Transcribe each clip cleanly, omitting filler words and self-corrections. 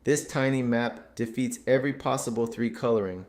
This tiny map defeats every possible three coloring.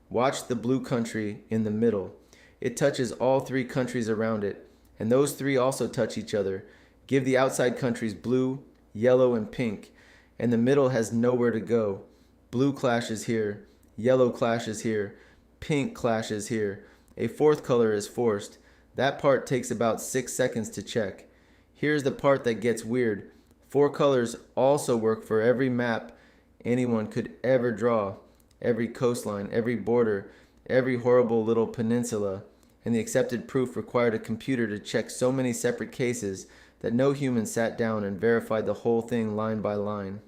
Watch the blue country in the middle. It touches all three countries around it, and those three also touch each other. Give the outside countries blue, yellow, and pink, and the middle has nowhere to go. Blue clashes here, yellow clashes here, pink clashes here. A fourth color is forced. That part takes about 6 seconds to check. Here's the part that gets weird. 4 colors also work for every map anyone could ever draw. Every coastline, every border, every horrible little peninsula. And the accepted proof required a computer to check so many separate cases that no human sat down and verified the whole thing line by line.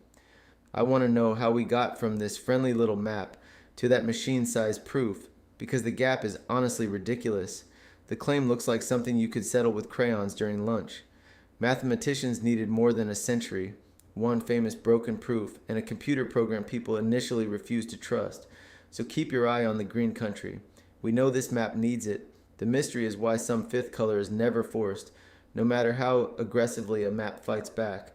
I want to know how we got from this friendly little map to that machine-sized proof, because the gap is honestly ridiculous. The claim looks like something you could settle with crayons during lunch. Mathematicians needed more than a century, one famous broken proof, and a computer program people initially refused to trust. So keep your eye on the green country. We know this map needs it. The mystery is why some fifth color is never forced, no matter how aggressively a map fights back.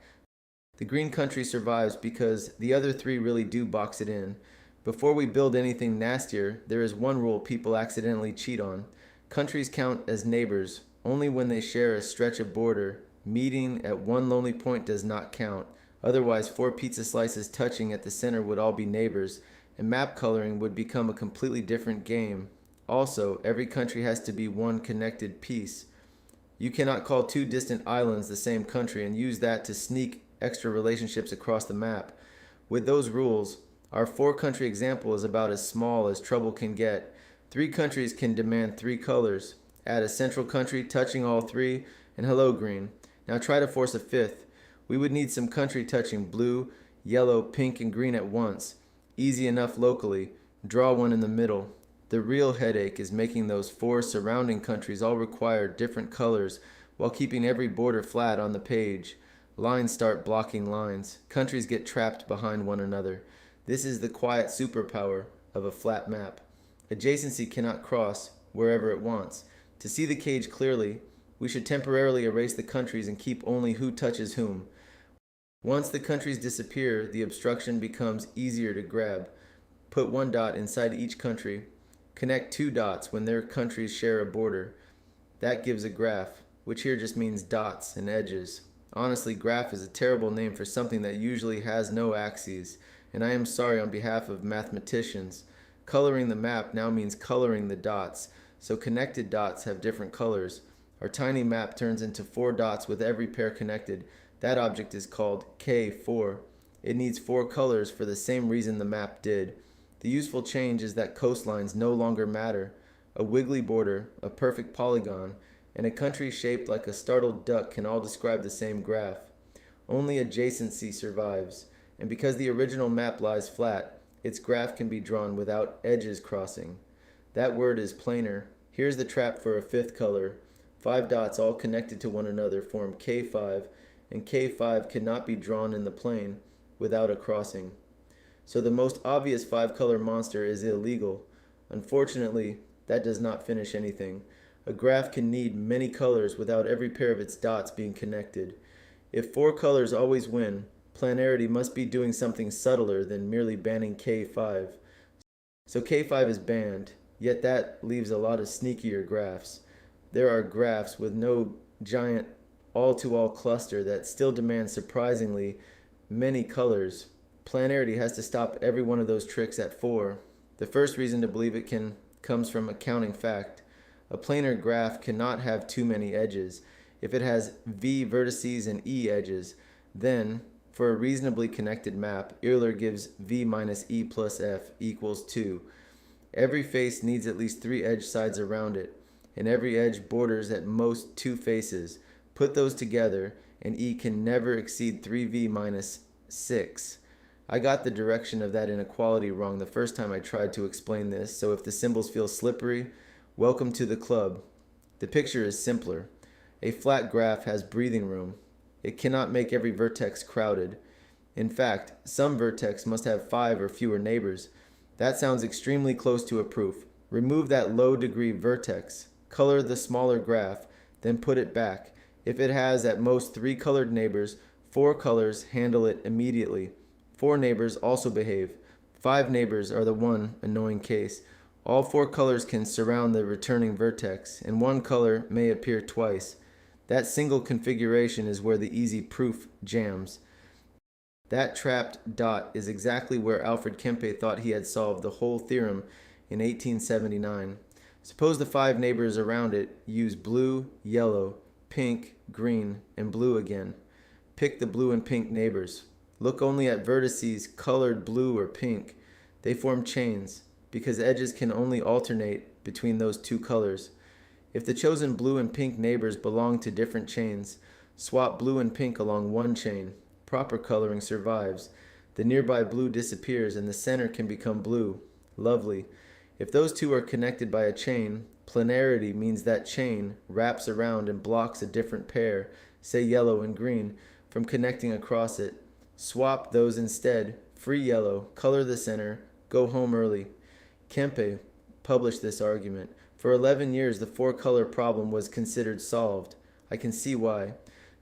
The green country survives because the other three really do box it in. Before we build anything nastier, there is one rule people accidentally cheat on. Countries count as neighbors only when they share a stretch of border. Meeting at one lonely point does not count. Otherwise, 4 pizza slices touching at the center would all be neighbors, and map coloring would become a completely different game. Also, every country has to be one connected piece. You cannot call 2 distant islands the same country and use that to sneak extra relationships across the map. With those rules, our 4-country example is about as small as trouble can get. 3 countries can demand 3 colors. Add a central country touching all 3, and hello green. Now try to force a 5th. We would need some country touching blue, yellow, pink, and green at once. Easy enough locally. Draw one in the middle. The real headache is making those 4 surrounding countries all require different colors while keeping every border flat on the page. Lines start blocking lines. Countries get trapped behind one another. This is the quiet superpower of a flat map. Adjacency cannot cross wherever it wants. To see the cage clearly, we should temporarily erase the countries and keep only who touches whom. Once the countries disappear, the obstruction becomes easier to grab. Put 1 dot inside each country. Connect 2 dots when their countries share a border. That gives a graph, which here just means dots and edges. Honestly, graph is a terrible name for something that usually has no axes, and I am sorry on behalf of mathematicians. Coloring the map now means coloring the dots, so connected dots have different colors. Our tiny map turns into 4 dots with every pair connected. That object is called K4. It needs 4 colors for the same reason the map did. The useful change is that coastlines no longer matter. A wiggly border, a perfect polygon, and a country shaped like a startled duck can all describe the same graph. Only adjacency survives, and because the original map lies flat, its graph can be drawn without edges crossing. That word is planar. Here's the trap for a 5th color. 5 dots all connected to one another form K5, and K5 cannot be drawn in the plane without a crossing. So the most obvious 5-color monster is illegal. Unfortunately, that does not finish anything. A graph can need many colors without every pair of its dots being connected. If 4 colors always win, planarity must be doing something subtler than merely banning K5. So K5 is banned, yet that leaves a lot of sneakier graphs. There are graphs with no giant all-to-all cluster that still demands surprisingly many colors. Planarity has to stop every one of those tricks at 4. The first reason to believe it comes from a counting fact. A planar graph cannot have too many edges. If it has V vertices and E edges, then, for a reasonably connected map, Euler gives V minus E plus F equals 2. Every face needs at least 3 edge sides around it, and every edge borders at most 2 faces. Put those together, and E can never exceed 3V minus 6. I got the direction of that inequality wrong the first time I tried to explain this, so if the symbols feel slippery, welcome to the club. The picture is simpler. A flat graph has breathing room. It cannot make every vertex crowded. In fact, some vertex must have 5 or fewer neighbors. That sounds extremely close to a proof. Remove that low-degree vertex, color the smaller graph, then put it back. If it has at most 3 colored neighbors, 4 colors handle it immediately. 4 neighbors also behave. 5 neighbors are the one annoying case. All 4 colors can surround the returning vertex, and 1 color may appear twice. That single configuration is where the easy proof jams. That trapped dot is exactly where Alfred Kempe thought he had solved the whole theorem in 1879. Suppose the 5 neighbors around it use blue, yellow, pink, green, and blue again. Pick the blue and pink neighbors. Look only at vertices colored blue or pink. They form chains, because edges can only alternate between those 2 colors. If the chosen blue and pink neighbors belong to different chains, swap blue and pink along one chain. Proper coloring survives. The nearby blue disappears and the center can become blue. Lovely. If those 2 are connected by a chain, planarity means that chain wraps around and blocks a different pair, say yellow and green, from connecting across it. Swap those instead. Free yellow, color the center, go home early. Kempe published this argument. For 11 years, the 4-color problem was considered solved. I can see why.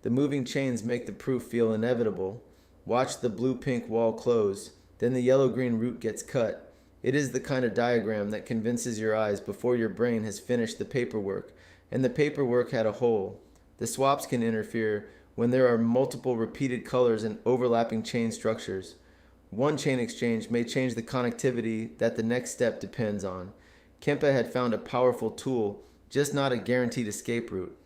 The moving chains make the proof feel inevitable. Watch the blue-pink wall close. Then the yellow-green root gets cut. It is the kind of diagram that convinces your eyes before your brain has finished the paperwork. And the paperwork had a hole. The swaps can interfere when there are multiple repeated colors and overlapping chain structures. One chain exchange may change the connectivity that the next step depends on. Kempe had found a powerful tool, just not a guaranteed escape route.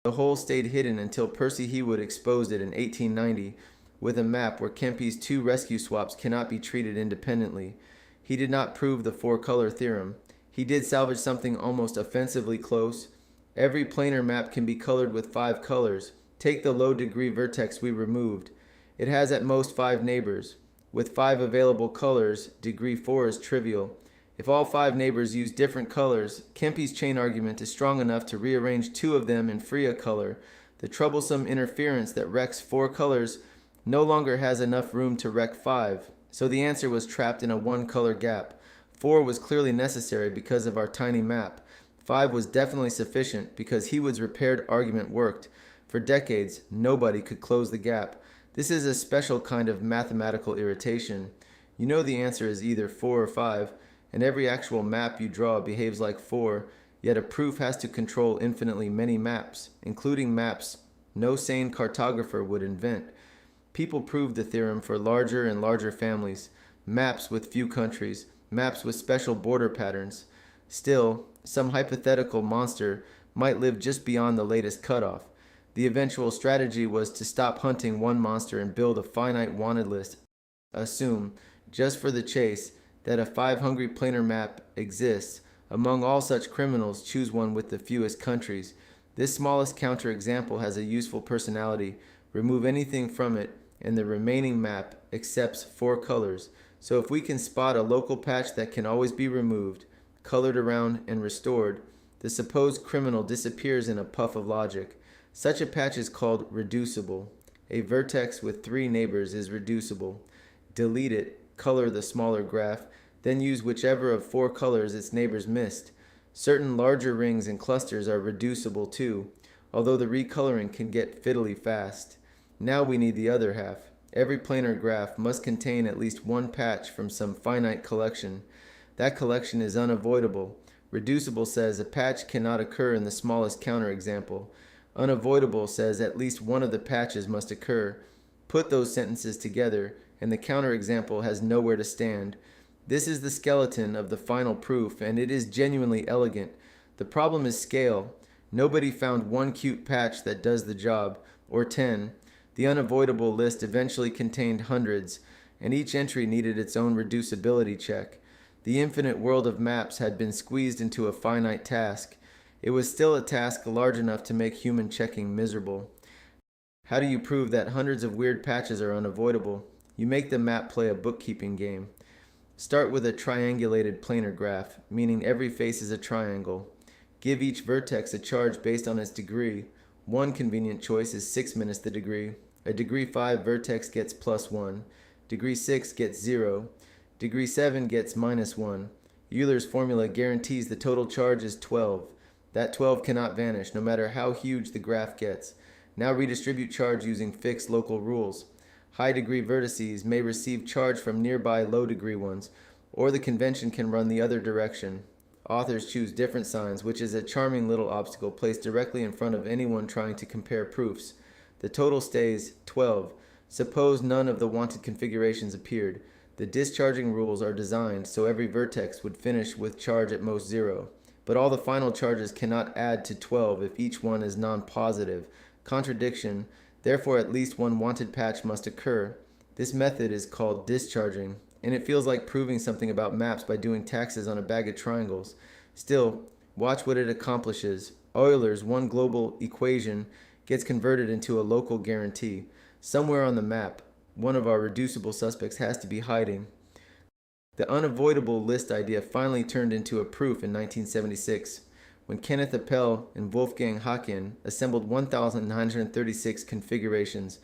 The hole stayed hidden until Percy Hewood exposed it in 1890 with a map where Kempe's 2 rescue swaps cannot be treated independently. He did not prove the 4-color theorem. He did salvage something almost offensively close. Every planar map can be colored with 5 colors. Take the low-degree vertex we removed. It has at most 5 neighbors. With 5 available colors, degree 4 is trivial. If all 5 neighbors use different colors, Kempe's chain argument is strong enough to rearrange 2 of them and free a color. The troublesome interference that wrecks 4 colors no longer has enough room to wreck 5, so the answer was trapped in a 1-color gap. 4 was clearly necessary because of our tiny map. 5 was definitely sufficient because Hewood's repaired argument worked. For decades, nobody could close the gap. This is a special kind of mathematical irritation. You know the answer is either 4 or 5, and every actual map you draw behaves like 4, yet a proof has to control infinitely many maps, including maps no sane cartographer would invent. People proved the theorem for larger and larger families, maps with few countries, maps with special border patterns. Still, some hypothetical monster might live just beyond the latest cutoff. The eventual strategy was to stop hunting one monster and build a finite wanted list. Assume, just for the chase, that a 5 hungry planar map exists. Among all such criminals, choose one with the fewest countries. This smallest counterexample has a useful personality. Remove anything from it, and the remaining map accepts 4 colors. So if we can spot a local patch that can always be removed, colored around, and restored, the supposed criminal disappears in a puff of logic. Such a patch is called reducible. A vertex with 3 neighbors is reducible. Delete it, color the smaller graph, then use whichever of 4 colors its neighbors missed. Certain larger rings and clusters are reducible too, although the recoloring can get fiddly fast. Now we need the other half. Every planar graph must contain at least 1 patch from some finite collection. That collection is unavoidable. Reducible says a patch cannot occur in the smallest counterexample. Unavoidable says at least one of the patches must occur. Put those sentences together, and the counterexample has nowhere to stand. This is the skeleton of the final proof, and it is genuinely elegant. The problem is scale. Nobody found 1 cute patch that does the job, or 10. The unavoidable list eventually contained hundreds, and each entry needed its own reducibility check. The infinite world of maps had been squeezed into a finite task. It was still a task large enough to make human checking miserable. How do you prove that hundreds of weird patches are unavoidable? You make the map play a bookkeeping game. Start with a triangulated planar graph, meaning every face is a triangle. Give each vertex a charge based on its degree. One convenient choice is 6 minus the degree. A degree 5 vertex gets +1. Degree 6 gets 0. Degree 7 gets -1. Euler's formula guarantees the total charge is 12. That 12 cannot vanish, no matter how huge the graph gets. Now redistribute charge using fixed local rules. High-degree vertices may receive charge from nearby low-degree ones, or the convention can run the other direction. Authors choose different signs, which is a charming little obstacle placed directly in front of anyone trying to compare proofs. The total stays 12. Suppose none of the wanted configurations appeared. The discharging rules are designed so every vertex would finish with charge at most 0. But all the final charges cannot add to 12 if each one is non-positive. Contradiction. Therefore, at least one wanted patch must occur. This method is called discharging, and it feels like proving something about maps by doing taxes on a bag of triangles. Still, watch what it accomplishes. Euler's one global equation gets converted into a local guarantee. Somewhere on the map, one of our reducible suspects has to be hiding. The unavoidable list idea finally turned into a proof in 1976, when Kenneth Appel and Wolfgang Haken assembled 1,936 configurations.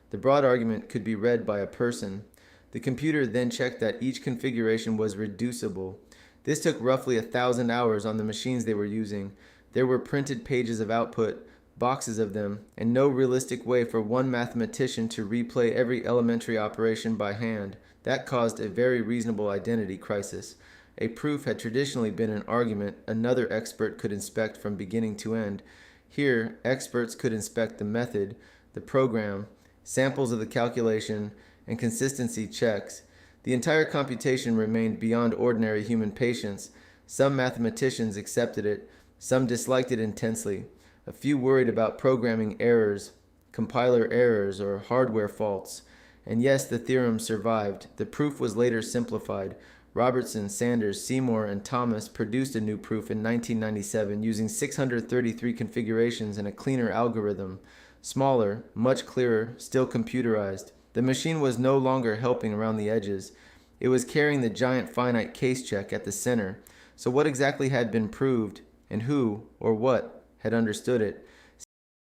The broad argument could be read by a person. The computer then checked that each configuration was reducible. This took roughly 1,000 hours on the machines they were using. There were printed pages of output, boxes of them, and no realistic way for one mathematician to replay every elementary operation by hand. That caused a very reasonable identity crisis. A proof had traditionally been an argument another expert could inspect from beginning to end. Here, experts could inspect the method, the program, samples of the calculation, and consistency checks. The entire computation remained beyond ordinary human patience. Some mathematicians accepted it, some disliked it intensely. A few worried about programming errors, compiler errors, or hardware faults. And yes, the theorem survived. The proof was later simplified. Robertson, Sanders, Seymour, and Thomas produced a new proof in 1997 using 633 configurations and a cleaner algorithm. Smaller, much clearer, still computerized. The machine was no longer helping around the edges. It was carrying the giant finite case check at the center. So what exactly had been proved, and who, or what, had understood it?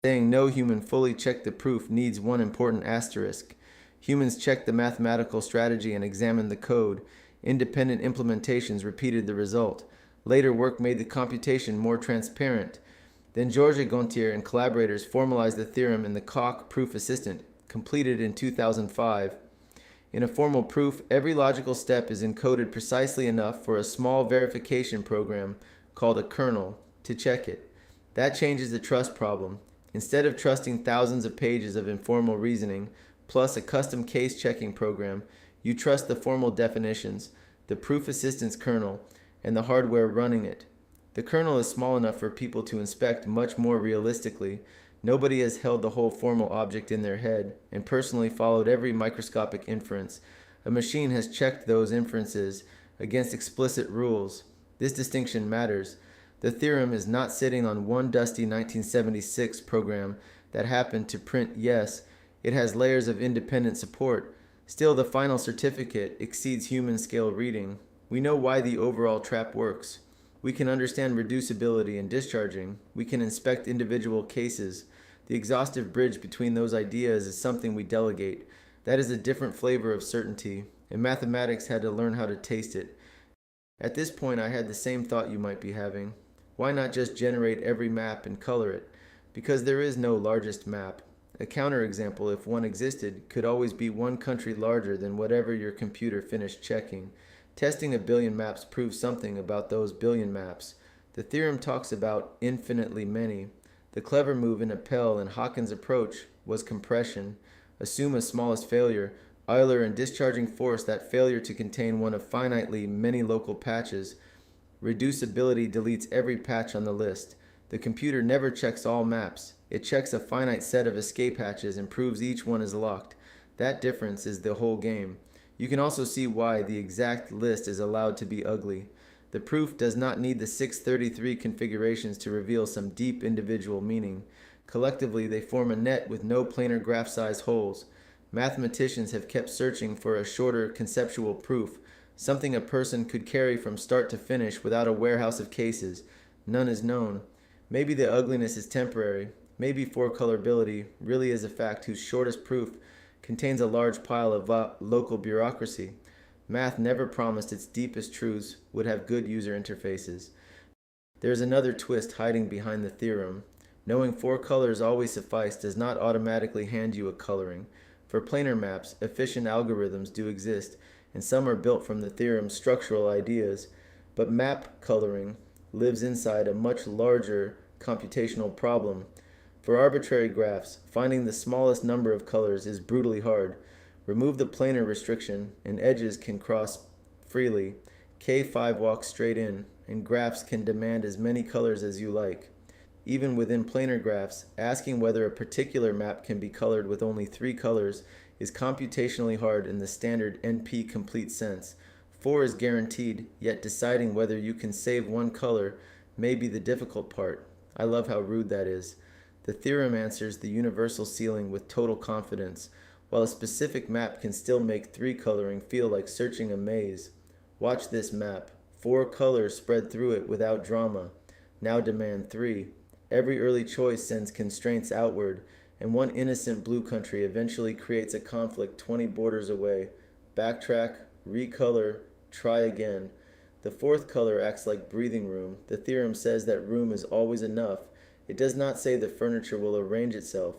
Saying no human fully checked the proof needs one important asterisk. Humans checked the mathematical strategy and examined the code. Independent implementations repeated the result. Later work made the computation more transparent. Then Georges Gontier and collaborators formalized the theorem in the Coq Proof Assistant, completed in 2005. In a formal proof, every logical step is encoded precisely enough for a small verification program called a kernel to check it. That changes the trust problem. Instead of trusting thousands of pages of informal reasoning, plus a custom case checking program, you trust the formal definitions, the proof assistance kernel, and the hardware running it. The kernel is small enough for people to inspect much more realistically. Nobody has held the whole formal object in their head and personally followed every microscopic inference. A machine has checked those inferences against explicit rules. This distinction matters. The theorem is not sitting on one dusty 1976 program that happened to print yes. It has layers of independent support. Still, the final certificate exceeds human scale reading. We know why the overall trap works. We can understand reducibility and discharging. We can inspect individual cases. The exhaustive bridge between those ideas is something we delegate. That is a different flavor of certainty, and mathematics had to learn how to taste it. At this point, I had the same thought you might be having. Why not just generate every map and color it? Because there is no largest map. A counterexample, if one existed, could always be one country larger than whatever your computer finished checking. Testing a billion maps proves something about those billion maps. The theorem talks about infinitely many. The clever move in Appel and Hawkins' approach was compression. Assume a smallest failure. Euler and discharging force that failure to contain one of finitely many local patches. Reducibility deletes every patch on the list. The computer never checks all maps. It checks a finite set of escape hatches and proves each one is locked. That difference is the whole game. You can also see why the exact list is allowed to be ugly. The proof does not need the 633 configurations to reveal some deep individual meaning. Collectively, they form a net with no planar graph-size holes. Mathematicians have kept searching for a shorter conceptual proof, something a person could carry from start to finish without a warehouse of cases. None is known. Maybe the ugliness is temporary. Maybe four-colorability really is a fact whose shortest proof contains a large pile of local bureaucracy. Math never promised its deepest truths would have good user interfaces. There is another twist hiding behind the theorem. Knowing four colors always suffice does not automatically hand you a coloring. For planar maps, efficient algorithms do exist, and some are built from the theorem's structural ideas, but map coloring lives inside a much larger computational problem. For arbitrary graphs, finding the smallest number of colors is brutally hard. Remove the planar restriction, and edges can cross freely. K5 walks straight in, and graphs can demand as many colors as you like. Even within planar graphs, asking whether a particular map can be colored with only 3 colors is computationally hard in the standard NP-complete sense. 4 is guaranteed, yet deciding whether you can save one color may be the difficult part. I love how rude that is. The theorem answers the universal ceiling with total confidence, while a specific map can still make 3 coloring feel like searching a maze. Watch this map. 4 colors spread through it without drama. Now demand 3. Every early choice sends constraints outward, and one innocent blue country eventually creates a conflict 20 borders away. Backtrack, recolor, try again. The 4th color acts like breathing room. The theorem says that room is always enough. It does not say the furniture will arrange itself.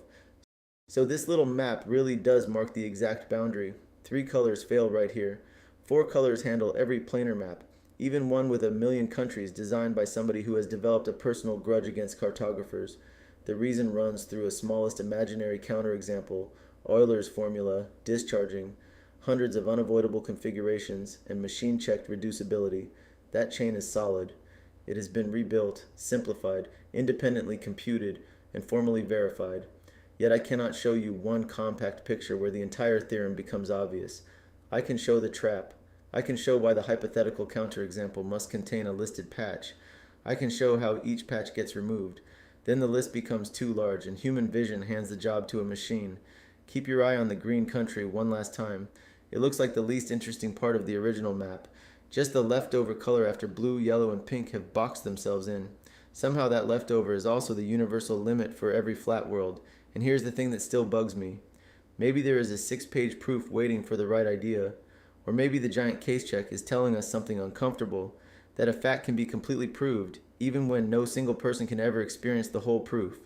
So this little map really does mark the exact boundary. 3 colors fail right here. 4 colors handle every planar map, even one with 1,000,000 countries designed by somebody who has developed a personal grudge against cartographers. The reason runs through a smallest imaginary counterexample, Euler's formula, discharging, hundreds of unavoidable configurations, and machine-checked reducibility. That chain is solid. It has been rebuilt, simplified, independently computed, and formally verified. Yet I cannot show you one compact picture where the entire theorem becomes obvious. I can show the trap. I can show why the hypothetical counterexample must contain a listed patch. I can show how each patch gets removed. Then the list becomes too large, and human vision hands the job to a machine. Keep your eye on the green country one last time. It looks like the least interesting part of the original map. Just the leftover color after blue, yellow, and pink have boxed themselves in. Somehow that leftover is also the universal limit for every flat world. And here's the thing that still bugs me. Maybe there is a 6-page proof waiting for the right idea. Or maybe the giant case check is telling us something uncomfortable, that a fact can be completely proved, even when no single person can ever experience the whole proof.